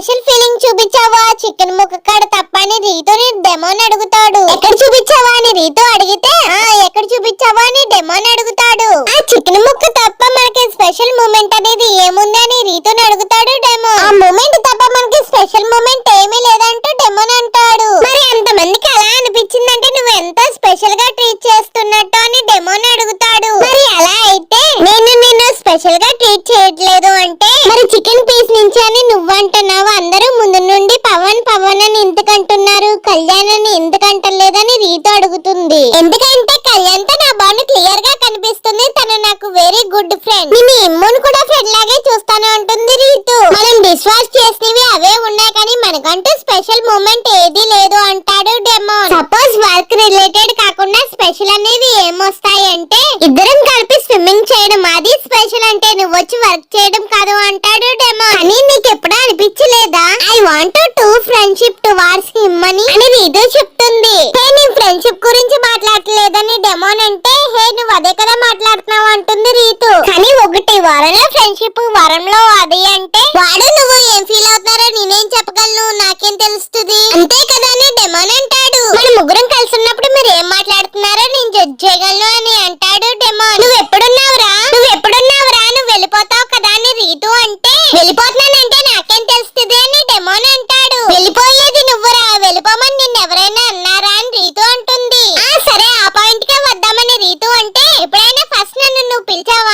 Special feeling చూపించావా chicken ముక్క కాడ తప్పని రీతుని డెమోని అడుగుతాడు. ఎక్కడ చూపించావా అని రీతు అడిగితే ఎక్కడ చూపించావా అని డెమోని అడుగుతాడు. ఆ చికెన్ ముక్క తప్ప మనకి స్పెషల్ మూమెంట్ అనేది ఏముందని రీతుని అడుగుతాడు డెమో. ఆ మూమెంట్ తప్ప మనకి స్పెషల్ మూమెంట్ ఏమీ లేదంటూ డెమోని అంటాడు. మరి అంతమందికి అలా అనిపించిందంటే నువ్వు ఎంత స్పెషల్ గా ట్రీట్ చేస్తున్నట్టు అని డెమోని అడుగుతాడు. మరి అలా అయితే నేను నిన్ను స్పెషల్ గా ట్రీట్ చేయట్లేదు అంటే మరి చికెన్ పీస్ నుంచి అని నువ్వు అంటున్నావు. అందరూ ముందు నుండి పవన్ పవన్ అని ఎందుకంటున్నారు, కళ్యాణ్ అని ఎందుకంటలేదని రీతు అడుగుతుంది. ఎందుకంటే కళ్యాణ్ తో నా బాండ్ క్లియర్ గా కనిపిస్తుంది. తను నాకు వెరీ గుడ్ ఫ్రెండ్. నేను ఎమ్మోను కూడా ఫ్రెండ్ లాగే చూస్తాను అంటుంది రీతు. మనం డిష్ వాష్ చేసినవి అవే ఉన్నాయి కానీ మనకంటూ స్పెషల్ మూమెంట్ ఏది లేదు అంటాడు డెమో. సపోజ్ వర్క్ రిలేటెడ్ కాకుండా స్పెషల్ అనేవి ఏమొస్తాయి అంటే ఇద్దరం కలిపి స్విమ్మింగ్ చేయడం, అది స్పెషల్ అంటే నువ్వు వచ్చి వర్క్ చేయడం కాదు అంటాడు డెమో. అని నీకు ఎప్పుడూ అనిపించలేదా I want to friendship towards him అని రీతు చెప్తుంది. హే నీ ఫ్రెండ్షిప్ గురించి మాట్లాడలేదని డెమోన్ అంటే హే నువ్వు అదే కదా మాట్లాడుతున్నావు అంటుంది రీతు. కానీ ఒకటి వారంలో ఫ్రెండ్షిప్ వారంలో అది అంటే వాడు నువ్వు ఏం ఫీల్ అవుతారో నేనేం చెప్పగలను, నాకేం తెలుస్తుంది అంతే కదా అని డెమోన్ అంటాడు. మన ముగ్గురం కలిసి ఉన్నప్పుడు మీరు ఏం మాట్లాడుతున్నారో నేను జడ్జ్ చేయగలను అని అంటాడు డెమోన్. నువ్వు ఎప్పుడున్నావురా నువ్వు వెళ్ళిపోతావు కదా అని రీతు అంటే వెళ్ళిపోతున్నానంటే నాకేం తెలుస్తుంది అని డెమోన్ అంటాడు. వెళ్ళిపోయేది నువ్వురా, వెళ్ళిపోమని నిన్ను ఎవరైనా అన్నారా అని రీతు అంటుంది. సరే ఆ పాయింట్ కే వద్దామని రీతు అంటే ఎప్పుడైనా ఫస్ట్ నన్ను నువ్వు పిలిచావా